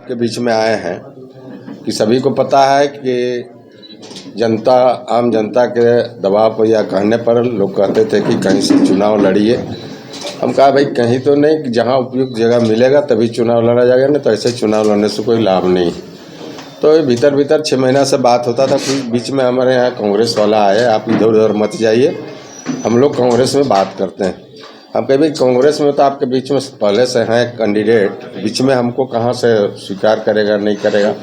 आपके बीच में आए हैं कि सभी को पता है कि आम जनता के दबाव पर या कहने पर लोग कहते थे कि कहीं से चुनाव लड़िए। हम कहा भाई कहीं तो नहीं, कि जहाँ उपयुक्त जगह मिलेगा तभी चुनाव लड़ा जाएगा, नहीं तो ऐसे चुनाव लड़ने से कोई लाभ नहीं। तो ये भीतर 6 महीना से बात होता था। फिर बीच में हमारे यहाँ कांग्रेस वाला आए, आप इधर उधर मत जाइए, हम लोग कांग्रेस में बात करते हैं। हम कहे भाई कांग्रेस में तो आपके बीच में पहले से हैं कैंडिडेट, बीच में हमको कहाँ से स्वीकार करेगा नहीं करेगा।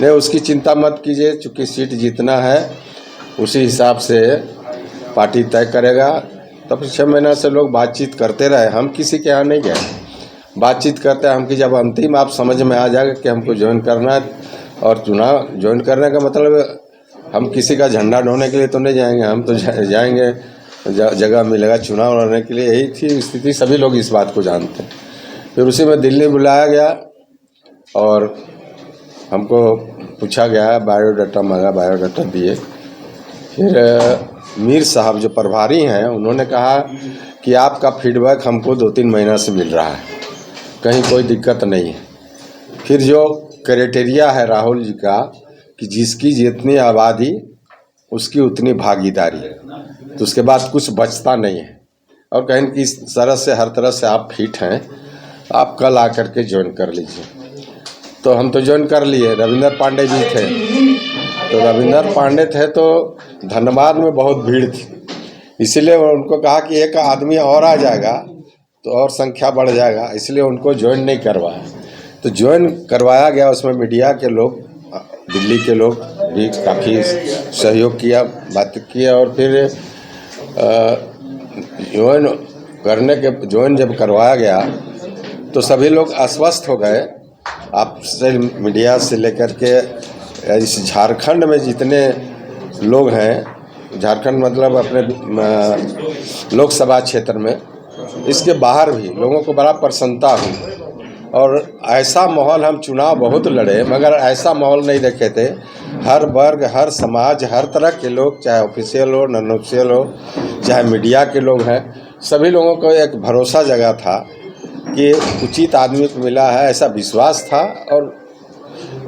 नहीं, उसकी चिंता मत कीजिए, चूँकि सीट जीतना है उसी हिसाब से पार्टी तय करेगा। तब 6 महीना से लोग बातचीत करते रहे, हम किसी के यहाँ नहीं गए, बातचीत करते हैं हम कि जब अंतिम आप समझ में आ जाएगा कि हमको ज्वाइन करना है, और चुनाव ज्वाइन करने का मतलब हम किसी का झंडा ढोने के लिए तो नहीं जाएंगे, हम तो जाएंगे जगह मिलेगा चुनाव लड़ने के लिए। यही थी स्थिति, सभी लोग इस बात को जानते हैं। फिर उसी में दिल्ली बुलाया गया और हमको पूछा गया, बायोडाटा मांगा, बायोडाटा दिए। फिर मीर साहब जो प्रभारी हैं उन्होंने कहा कि आपका फीडबैक हमको 2-3 महीना से मिल रहा है, कहीं कोई दिक्कत नहीं है। फिर जो क्राइटेरिया है राहुल जी का कि जिसकी जितनी आबादी उसकी उतनी भागीदारी, तो उसके बाद कुछ बचता नहीं है। और कहीं कि इस तरह से हर तरह से आप फिट हैं, आप कल आकर के ज्वाइन कर लीजिए। तो हम तो ज्वाइन कर लिए। रविंदर पांडे जी थे, तो रविंदर पांडे थे तो धनबाद में बहुत भीड़ थी, इसीलिए उनको कहा कि एक आदमी और आ जाएगा तो और संख्या बढ़ जाएगा, इसलिए उनको ज्वाइन नहीं करवाया। तो ज्वाइन करवाया गया, उसमें मीडिया के लोग, दिल्ली के लोग भी काफ़ी सहयोग किया, बात किया। और फिर ज्वाइन जब करवाया गया तो सभी लोग आश्वस्त हो गए। आपसे मीडिया से लेकर के इस झारखंड में जितने लोग हैं, झारखंड मतलब अपने लोकसभा क्षेत्र में, इसके बाहर भी लोगों को बड़ा प्रसन्नता हुई। और ऐसा माहौल, हम चुनाव बहुत लड़े मगर ऐसा माहौल नहीं देखे थे। हर वर्ग, हर समाज, हर तरह के लोग, चाहे ऑफिशियल हो, नॉन ऑफिशियल हो, चाहे मीडिया के लोग हैं, सभी लोगों को एक भरोसा जगा था कि उचित आदमी को मिला है, ऐसा विश्वास था। और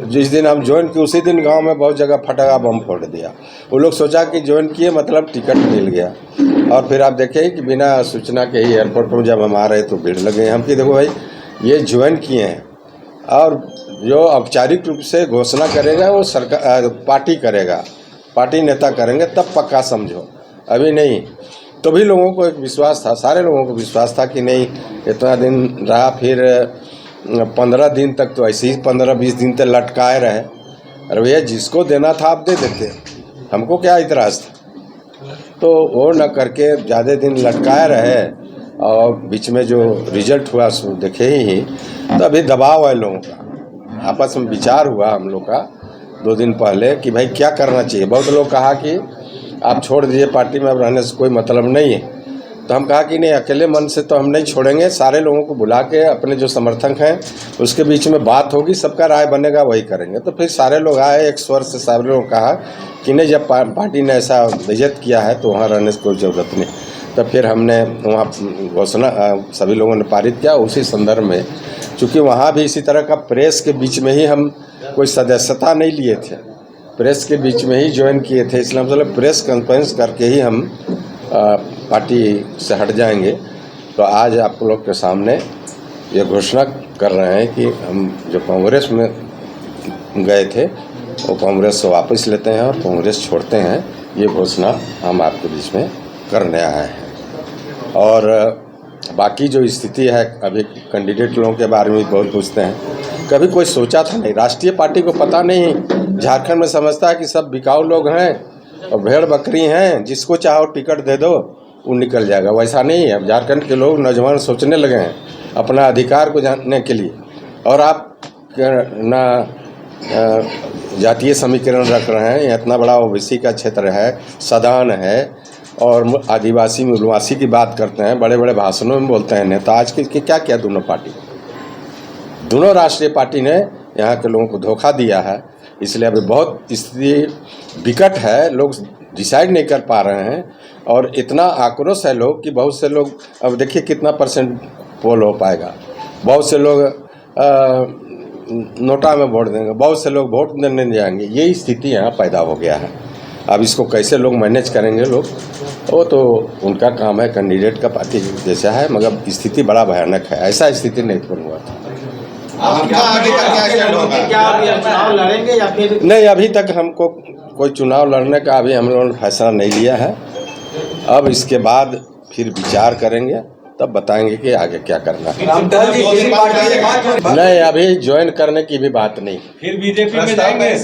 जिस दिन हम ज्वाइन किए उसी दिन गांव में बहुत जगह फटाका बम फोड़ दिया। वो लोग सोचा कि ज्वाइन किए मतलब टिकट मिल गया। और फिर आप देखें कि बिना सूचना के ही एयरपोर्ट पर जब हम आ रहे तो भीड़ लगे। हम कि देखो भाई ये ज्वाइन किए हैं, और जो औपचारिक रूप से घोषणा करेगा वो सरकार, पार्टी करेगा, पार्टी नेता करेंगे, तब पक्का समझो, अभी नहीं। तो भी लोगों को एक विश्वास था, सारे लोगों को विश्वास था कि नहीं, इतना दिन रहा। फिर 15 दिन तक तो ऐसे ही 15-20 दिन तक लटकाए रहे। अरे भैया जिसको देना था आप दे देते, हमको क्या इतराज़ था। तो वो न करके ज़्यादा दिन लटकाए रहे, और बीच में जो रिजल्ट हुआ सो देखे ही। तो अभी दबाव है लोगों का, आपस में विचार हुआ हम लोग का 2 दिन पहले कि भाई क्या करना चाहिए। बहुत लोग कहा कि आप छोड़ दीजिए, पार्टी में अब रहने से कोई मतलब नहीं है। तो हम कहा कि नहीं, अकेले मन से तो हम नहीं छोड़ेंगे, सारे लोगों को बुला के अपने जो समर्थक हैं उसके बीच में बात होगी, सबका राय बनेगा, वही करेंगे। तो फिर सारे लोग आए, एक स्वर से सारे लोग कहा कि नहीं, जब पार्टी ने ऐसा बेइज्जत किया है तो वहाँ रहने की कोई ज़रूरत नहीं। तब फिर हमने वहाँ घोषणा सभी लोगों ने पारित किया। उसी संदर्भ में, चूँकि वहाँ भी इसी तरह का प्रेस के बीच में ही हम कोई सदस्यता नहीं लिए थे, प्रेस के बीच में ही ज्वाइन किए थे, इसलिए हम मतलब प्रेस कॉन्फ्रेंस करके ही हम पार्टी से हट जाएंगे। तो आज आप लोग के सामने ये घोषणा कर रहे हैं कि हम जो कांग्रेस में गए थे वो कांग्रेस से वापस लेते हैं और कांग्रेस छोड़ते हैं। ये घोषणा हम आपके बीच में करने आए हैं। और बाकी जो स्थिति है, अभी कैंडिडेट लोगों के बारे में बहुत पूछते हैं। कभी कोई सोचा था नहीं, राष्ट्रीय पार्टी को पता नहीं, झारखंड में समझता है कि सब बिकाऊ लोग हैं और भेड़ बकरी हैं, जिसको चाहो टिकट दे दो वो निकल जाएगा। वैसा नहीं है। अब झारखंड के लोग, नौजवान सोचने लगे हैं अपना अधिकार को जानने के लिए। और आप ना जातीय समीकरण रख रहे हैं, इतना बड़ा ओबीसी का क्षेत्र है, सदान है, और आदिवासी मूलवासी की बात करते हैं, बड़े बड़े भाषणों में बोलते हैं नेता। आज के क्या किया दोनों पार्टी, दोनों राष्ट्रीय पार्टी ने यहाँ के लोगों को धोखा दिया है। इसलिए अभी बहुत स्थिति विकट है, लोग डिसाइड नहीं कर पा रहे हैं। और इतना आक्रोश है लोग कि बहुत से लोग, अब देखिए कितना % पोल हो पाएगा। बहुत से लोग नोटा में वोट देंगे, बहुत से लोग वोट देने नहीं जाएंगे। यही स्थिति यहाँ पैदा हो गया है। अब इसको कैसे लोग मैनेज करेंगे लोग, वो तो उनका काम है, कैंडिडेट का पार्टी जैसा है, मगर स्थिति बड़ा भयानक है। ऐसा स्थिति नहीं उत्पन्न हुआ था। चुनाव लड़ेंगे या फिर नहीं, अभी तक हमको कोई चुनाव लड़ने का अभी हम लोगों ने फैसला नहीं लिया है। अब इसके बाद फिर विचार करेंगे, तब बताएंगे कि आगे क्या करना है। नहीं, अभी ज्वाइन करने की भी बात नहीं। फिर बीजेपी में जाएंगे।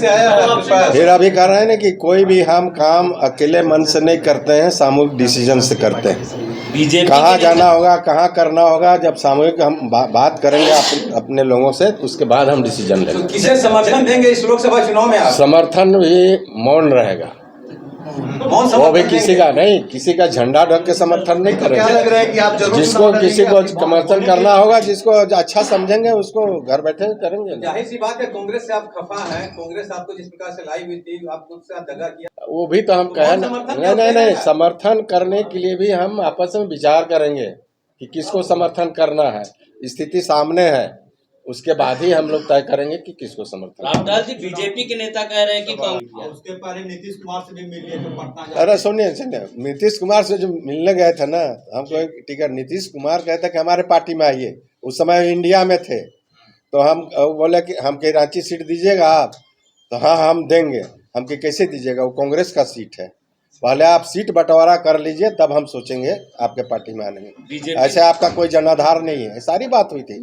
फिर अभी कह रहे हैं ना कि कोई भी हम काम अकेले मन से नहीं करते हैं, सामूहिक डिसीजन से करते हैं। बीजेपी कहाँ जाना होगा, कहाँ करना होगा, जब सामूहिक हम बात करेंगे अपने लोगों से, तो उसके बाद हम डिसीजन लेंगे। तो किसे समर्थन देंगे इस लोकसभा चुनाव में आप? समर्थन भी मौन रहेगा, वो भी किसी का नहीं, किसी का झंडा ढक के समर्थन नहीं करेंगे। क्या लग रहा है कि आप जरूर जिसको किसी को समर्थन करना होगा, जिसको अच्छा समझेंगे, उसको घर बैठे करेंगे। जाहिर सी बात है, कांग्रेस से आप खफा हैं। कांग्रेस आपको जिस प्रकार से लाई हुई थी, आपको उससे दगा किया, वो भी तो हम कहें नहीं, समर्थन करने के लिए भी हम आपस में विचार करेंगे कि किसको समर्थन करना है। स्थिति सामने है, उसके बाद ही हम लोग तय करेंगे कि किसको समर्थन। रामदास जी बीजेपी के नेता कह रहे हैं कि उसके पहले नीतीश कुमार से भी मिलिए तो पटना। अरे सुनिए, नीतीश कुमार से जो मिलने गए थे ना, हमको एक टिकट नीतीश कुमार कहते कि हमारे पार्टी में आइए। उस समय इंडिया में थे, तो हम बोले कि हमके रांची सीट दीजिएगा आप, तो हाँ हम देंगे। हमके कैसे दीजिएगा, वो कांग्रेस का सीट है, पहले आप सीट बंटवारा कर लीजिए, तब हम सोचेंगे आपके पार्टी में आने में। ऐसे आपका कोई जनाधार नहीं है, सारी बात हुई थी।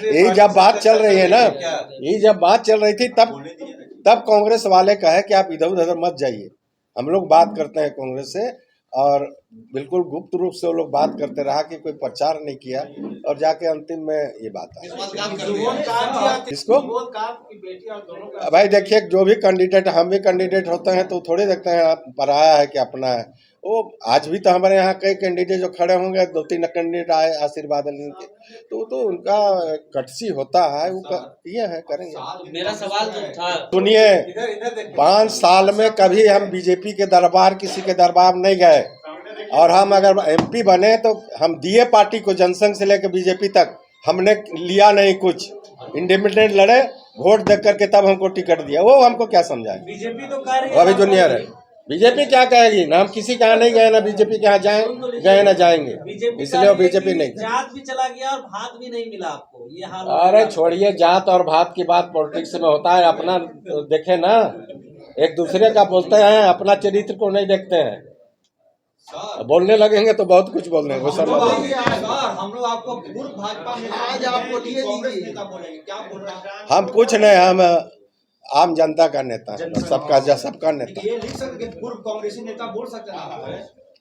यही जब बात चल रही है ना, यही जब बात चल रही थी, तब कांग्रेस वाले कहे कि आप इधर उधर मत जाइए। हम लोग बात करते हैं कांग्रेस से, और बिल्कुल गुप्त रूप से वो लोग बात करते रहा कि कोई प्रचार नहीं किया, और जाके अंतिम में ये बात आई। इसको भाई देखिए, जो भी कैंडिडेट, हम भी कैंडिडेट होते हैं तो थोड़े देखते हैं पराया है कि अपना है। वो आज भी तो हमारे यहाँ कई कैंडिडेट जो खड़े होंगे, 2-3 कैंडिडेट आए आशीर्वाद लेने के, तो उनका कटसी होता है, वो किए हैं, करेंगे। मेरा सवाल जो था, सुनिए, 5 साल में कभी हम बीजेपी के दरबार, किसी के दरबार नहीं गए, और हम अगर एमपी बने तो हम दिए पार्टी को, जनसंघ से लेकर बीजेपी तक हमने लिया नहीं कुछ। इंडिपेंडेंट लड़े, वोट देख करके तब हमको टिकट दिया, वो हमको क्या समझाए। बीजेपी तो कह रही है अभी जूनियर है, बीजेपी क्या कहेगी ना, हम किसी के यहाँ नहीं गए ना, बीजेपी के यहाँ गए ना जाएंगे, इसलिए बीजेपी नहीं। जात भी चला गया और भात भी नहीं मिला आपको, ये हाल। अरे छोड़िए जात और भात की बात, पॉलिटिक्स में होता है। अपना देखे ना, एक दूसरे का बोलते हैं, अपना चरित्र को नहीं देखते हैं। बोलने लगेंगे तो बहुत कुछ बोलने हैं। हम लोग आपको पूर्व भाजपा में आज आपको नेता बोलेंगे, क्या बोल रहे हैं? हम कुछ नहीं, हम आम जनता का नेता है, सबका नेता। ये लिख सकते हैं, पूर्व कांग्रेसी नेता बोल सकते हैं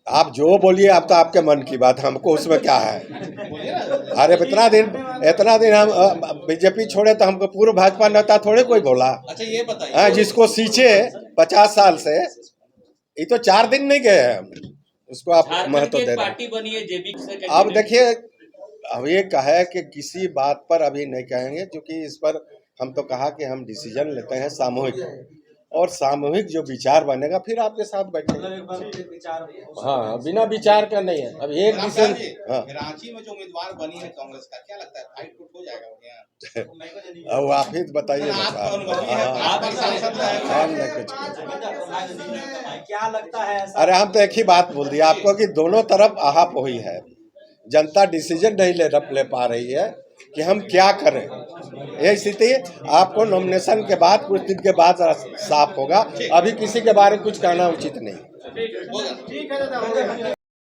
आप जो बोलिए, आप तो आपके मन की बात, हमको उसमें क्या है। अरे इतना दिन हम बीजेपी छोड़े तो हमको पूर्व भाजपा नेता थोड़े कोई बोला। अच्छा ये बताइए, जिसको सींचे 50 साल से, ये तो 4 दिन नहीं गए हैं हम, उसको आप महत्व दे रहे हैं। पार्टी बनी है जेबी से। अब देखिए, अब ये कहे कि किसी बात पर अभी नहीं कहेंगे, क्योंकि इस पर हम तो कहा कि हम डिसीजन लेते हैं सामूहिक, और सामूहिक जो विचार बनेगा फिर आपके साथ बैठेंगे। हाँ, बिना विचार का नहीं है। अब एक डिसीजन। हाँ, रांची में जो उम्मीदवार बनी है कांग्रेस का, क्या लगता है फाइट हो जाएगा? अब आप ही बताइए। क्या लगता है? अरे हम तो एक ही बात बोल दिया आपको कि दोनों तरफ आहप हुई है, जनता डिसीजन नहीं ले पा रही है कि हम क्या करें। यह स्थिति आपको नॉमिनेशन के बाद, कुछ दिन के बाद साफ होगा। अभी किसी के बारे में कुछ कहना उचित नहीं।